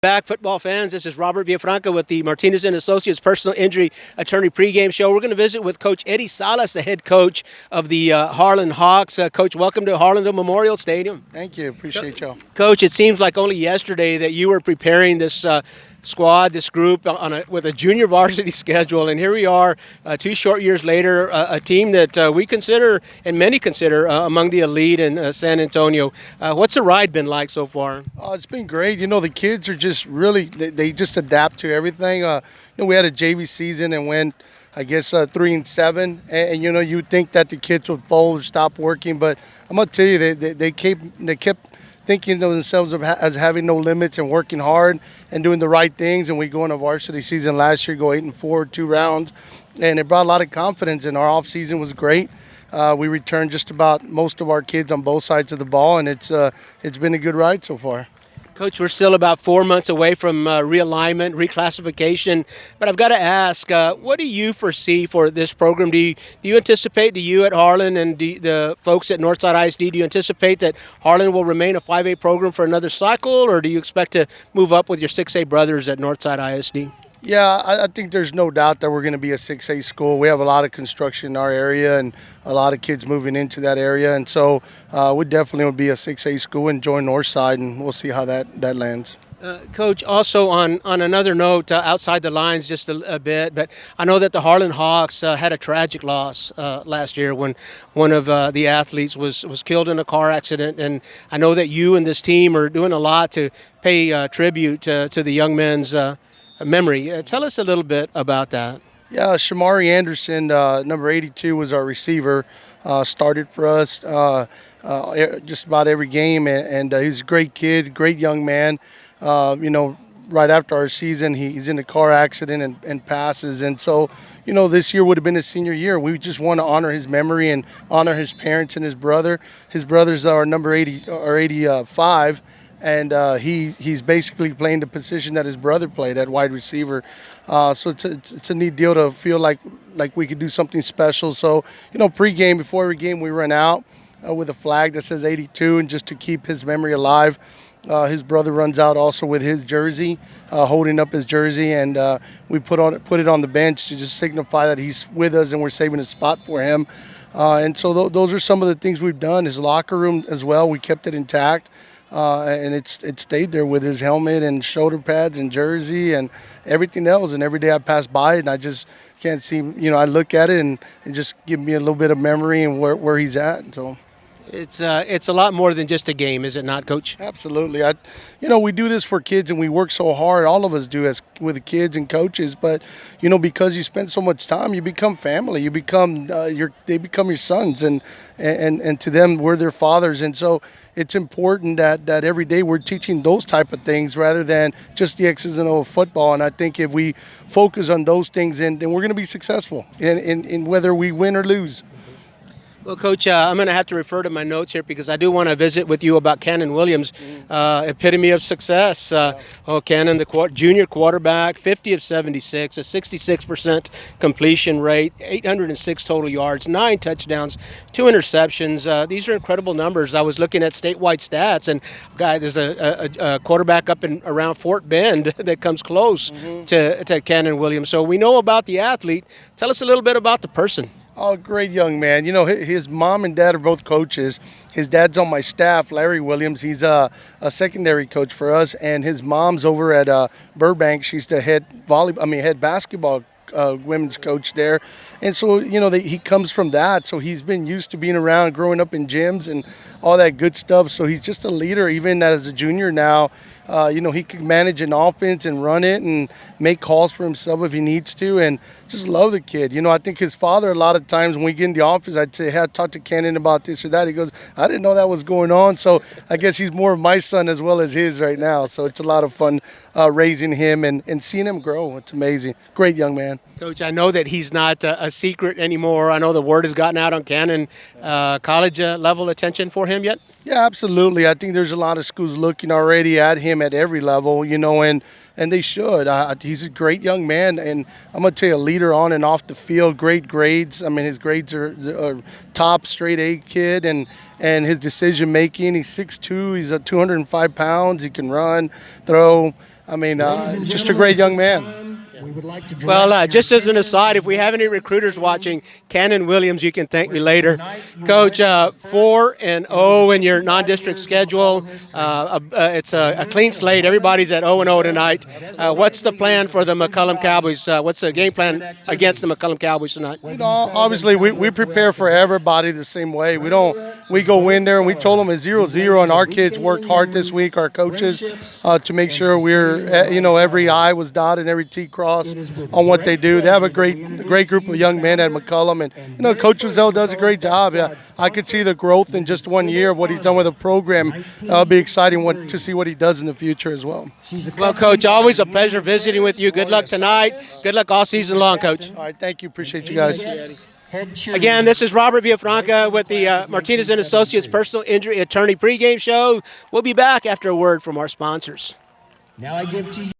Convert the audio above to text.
Back, football fans. This is Robert Villafranca with the Martinez and Associates Personal Injury Attorney pregame show. We're going to visit with Coach Eddie Salas, the head coach of the Harlan Hawks. Coach, welcome to Harlandale Memorial Stadium. Thank you. Appreciate y'all. Coach, it seems like only yesterday that you were preparing this squad, this group, with a junior varsity schedule, and here we are 2 short years later, a team that we consider, and many consider, among the elite in San Antonio. What's the ride been like so far? It's been great. You know, the kids are just really, they just adapt to everything. We had a JV season and went, I guess, 3-7, and you'd think that the kids would fold or stop working, but I'm gonna tell you, they kept thinking of themselves as having no limits and working hard and doing the right things. And we go in a varsity season last year, go 8-4, 2 rounds, and it brought a lot of confidence. And our off season was great. We returned just about most of our kids on both sides of the ball, and it's been a good ride so far. Coach, we're still about 4 months away from realignment, reclassification, but I've got to ask, what do you foresee for this program? Do you anticipate, you at Harlan and the folks at Northside ISD, do you anticipate that Harlan will remain a 5A program for another cycle, or do you expect to move up with your 6A brothers at Northside ISD? Yeah, I think there's no doubt that we're going to be a 6A school. We have a lot of construction in our area and a lot of kids moving into that area. And so we definitely will be a 6A school and join Northside, and we'll see how that lands. Coach, also on another note, outside the lines just a bit, but I know that the Harlan Hawks had a tragic loss last year when one of the athletes was killed in a car accident. And I know that you and this team are doing a lot to pay tribute to the young men's memory. Tell us a little bit about that. Yeah, Shamari Anderson, number 82, was our receiver. Started for us just about every game, and he's a great kid, great young man. Right after our season, he's in a car accident and passes. And so, this year would have been his senior year. We just want to honor his memory and honor his parents and his brother. His brother's our number 80 or 85. And he's basically playing the position that his brother played at wide receiver. So it's a neat deal to feel like we could do something special. So, pregame, before every game, we run out with a flag that says 82, and just to keep his memory alive. His brother runs out also with his jersey, holding up his jersey, and we put it on the bench to just signify that he's with us and we're saving a spot for him. And so those are some of the things we've done. His locker room as well, we kept it intact. And it stayed there with his helmet and shoulder pads and jersey and everything else. And every day I pass by it and I just can't see, I look at it and it just give me a little bit of memory and where he's at. So it's a lot more than just a game, is it not, Coach? Absolutely. We do this for kids and we work so hard. All of us do as with the kids and coaches. But because you spend so much time, you become family. You become they become your sons, and to them we're their fathers. And so it's important that every day we're teaching those type of things rather than just the X's and O's of football. And I think if we focus on those things, then we're going to be successful in whether we win or lose. Well, Coach, I'm going to have to refer to my notes here because I do want to visit with you about Cannon Williams, epitome of success. Cannon, the junior quarterback, 50 of 76, a 66% completion rate, 806 total yards, 9 touchdowns, 2 interceptions. These are incredible numbers. I was looking at statewide stats, and there's a quarterback up in around Fort Bend that comes close to Cannon Williams. So we know about the athlete. Tell us a little bit about the person. Oh, great young man. His mom and dad are both coaches. His dad's on my staff, Larry Williams. He's a secondary coach for us, and his mom's over at Burbank. She's the head basketball women's coach there. And so, he comes from that. So he's been used to being around, growing up in gyms and all that good stuff. So he's just a leader, even as a junior now. He can manage an offense and run it and make calls for himself if he needs to, and just love the kid. I think his father, a lot of times when we get in the office, I'd say, hey, I talked to Cannon about this or that. He goes, I didn't know that was going on. So I guess he's more of my son as well as his right now. So it's a lot of fun raising him and seeing him grow. It's amazing. Great young man. Coach, I know that he's not a secret anymore. I know the word has gotten out on Cannon. College level attention for him yet? Yeah, absolutely. I think there's a lot of schools looking already at him. him at every level, and they should. He's a great young man, and I'm going to tell you, a leader on and off the field, great grades. I mean, his grades are top, straight A kid, and his decision making. He's 6'2", he's 205 pounds, he can run, throw. I mean, just a great young man. Well, just as an aside, if we have any recruiters watching, Cannon Williams, you can thank me later. Coach, 4-0 in your non-district schedule. It's a clean slate. Everybody's at 0-0 tonight. What's the plan for the McCollum Cowboys? What's the game plan against the McCollum Cowboys tonight? Obviously, we prepare for everybody the same way. We go in there, and we told them it's 0-0, and our kids worked hard this week, our coaches, to make sure we're, every I was dotted and every T crossed on what they do. They have a great group of young men at McCollum, and Coach Rizzo does a great job. Yeah, I could see the growth in just 1 year of what he's done with the program. It'll be exciting to see what he does in the future as well. Well, Coach, always a pleasure visiting with you. Good luck tonight. Good luck all season long, Coach. All right, thank you. Appreciate you guys. Again, this is Robert Villafranca with the Martinez & Associates Personal Injury Attorney pregame show. We'll be back after a word from our sponsors. Now I give to you.